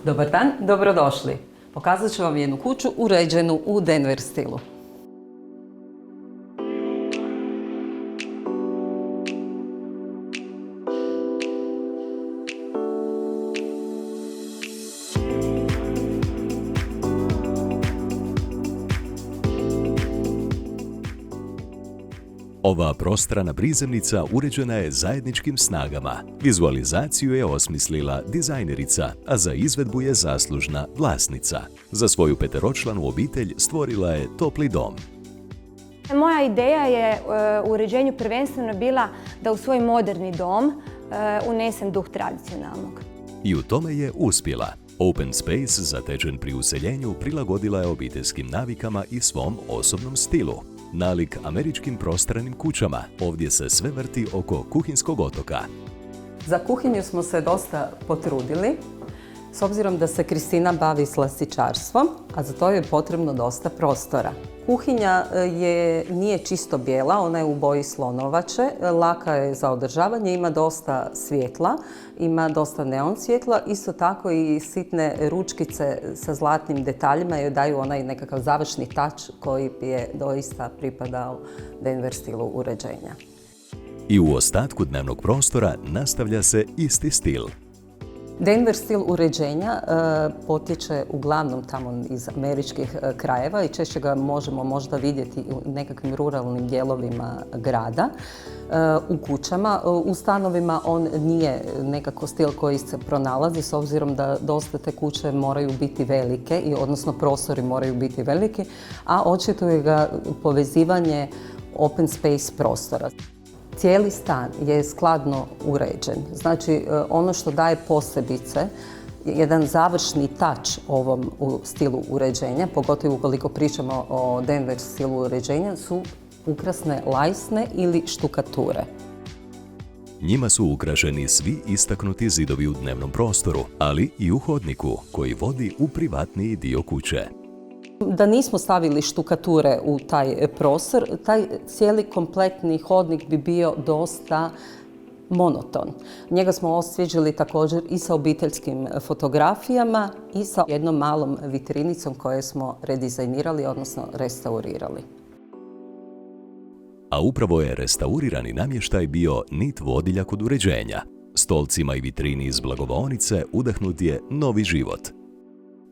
Dobar dan, dobrodošli. Pokazat ću vam jednu kuću uređenu u Denver stilu. Ova prostrana prizemnica uređena je zajedničkim snagama. Vizualizaciju je osmislila dizajnerica, a za izvedbu je zaslužna vlasnica. Za svoju peteročlanu obitelj stvorila je topli dom. Moja ideja je u uređenju prvenstveno bila da u svoj moderni dom unesem duh tradicionalnog. I u tome je uspjela. Open space zatečen pri useljenju prilagodila je obiteljskim navikama i svom osobnom stilu. Nalik američkim prostranim kućama, ovdje se sve vrti oko kuhinskog otoka. Za kuhinju smo se dosta potrudili, s obzirom da se Kristina bavi slastičarstvom, a za to je potrebno dosta prostora. Kuhinja nije čisto bijela, ona je u boji slonovače, laka je za održavanje, ima dosta svjetla, ima dosta neon svjetla, isto tako i sitne ručkice sa zlatnim detaljima joj daju onaj nekakav završni touch koji je doista pripadao Denver stilu uređenja. I u ostatku dnevnog prostora nastavlja se isti stil. Denver stil uređenja potječe uglavnom tamo iz američkih krajeva i češće ga možemo možda vidjeti u nekakvim ruralnim dijelovima grada. U kućama, u stanovima on nije nekako stil koji se pronalazi s obzirom da dosta te kuće moraju biti velike, odnosno prostori moraju biti veliki, a očituje ga povezivanje open space prostora. Cijeli stan je skladno uređen. Znači, ono što daje posebice, jedan završni touch ovom stilu uređenja, pogotovo ukoliko pričamo o Denver stilu uređenja, su ukrasne lajsne ili štukature. Njima su ukrašeni svi istaknuti zidovi u dnevnom prostoru, ali i u hodniku koji vodi u privatniji dio kuće. Da nismo stavili štukature u taj prostor, taj cijeli kompletni hodnik bi bio dosta monoton. Njega smo osvježili također i sa obiteljskim fotografijama i sa jednom malom vitrinicom koju smo redizajnirali, odnosno restaurirali. A upravo je restaurirani namještaj bio nit vodilja kod uređenja. Stolcima i vitrini iz blagovaonice udahnut je novi život.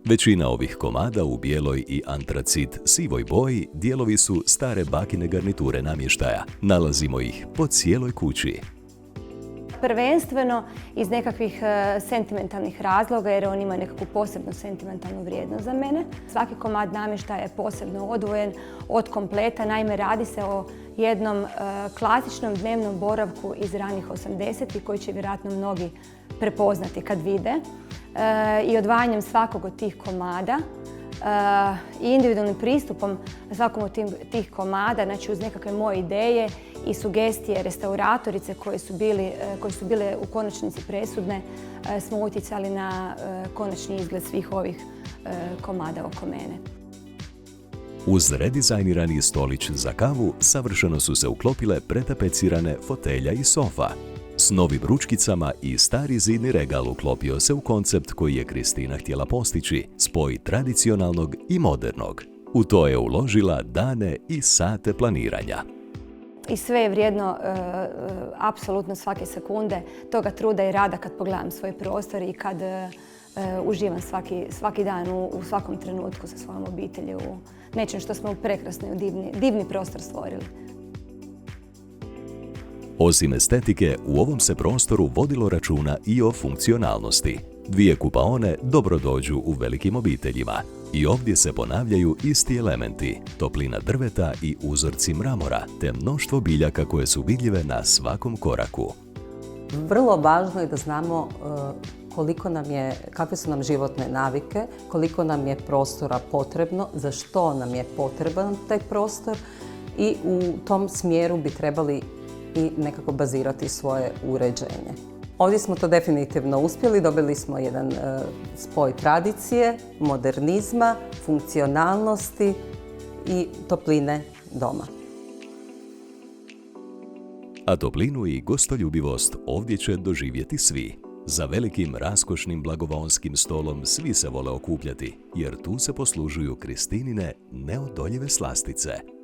Većina ovih komada u bijeloj i antracit sivoj boji dijelovi su stare bakine garniture namještaja. Nalazimo ih po cijeloj kući. Prvenstveno iz nekakvih sentimentalnih razloga jer on ima nekakvu posebnu sentimentalnu vrijednost za mene. Svaki komad namještaja je posebno odvojen od kompleta. Naime, radi se o jednom klasičnom dnevnom boravku iz ranih 80-ih koji će vjerojatno mnogi prepoznati kad vide. I odvajanjem svakog od tih komada i individualnim pristupom svakom od tih komada, znači uz nekakve moje ideje i sugestije restauratorice koje su bile u konačnici presudne, smo utjecali na konačni izgled svih ovih komada oko mene. Uz redizajnirani stolić za kavu savršeno su se uklopile pretapecirane fotelja i sofa. S novim ručkicama i stari zidni regal uklopio se u koncept koji je Kristina htjela postići, spoj tradicionalnog i modernog. U to je uložila dane i sate planiranja. I sve je vrijedno apsolutno svake sekunde toga truda i rada kad pogledam svoj prostor i kad uživam svaki dan u svakom trenutku sa svojom obitelji u nečem što smo prekrasno i divni prostor stvorili. Osim estetike, u ovom se prostoru vodilo računa i o funkcionalnosti. Dvije kupaone dobro dođu u velikim obiteljima. I ovdje se ponavljaju isti elementi, toplina drveta i uzorci mramora, te mnoštvo biljaka koje su vidljive na svakom koraku. Vrlo važno je da znamo kakve su nam životne navike, koliko nam je prostora potrebno, za što nam je potreban taj prostor i u tom smjeru bi trebali i nekako bazirati svoje uređenje. Ovdje smo to definitivno uspjeli, dobili smo jedan spoj tradicije, modernizma, funkcionalnosti i topline doma. A toplinu i gostoljubivost ovdje će doživjeti svi. Za velikim, raskošnim blagovaonskim stolom svi se vole okupljati, jer tu se poslužuju Kristinine neodoljive slastice.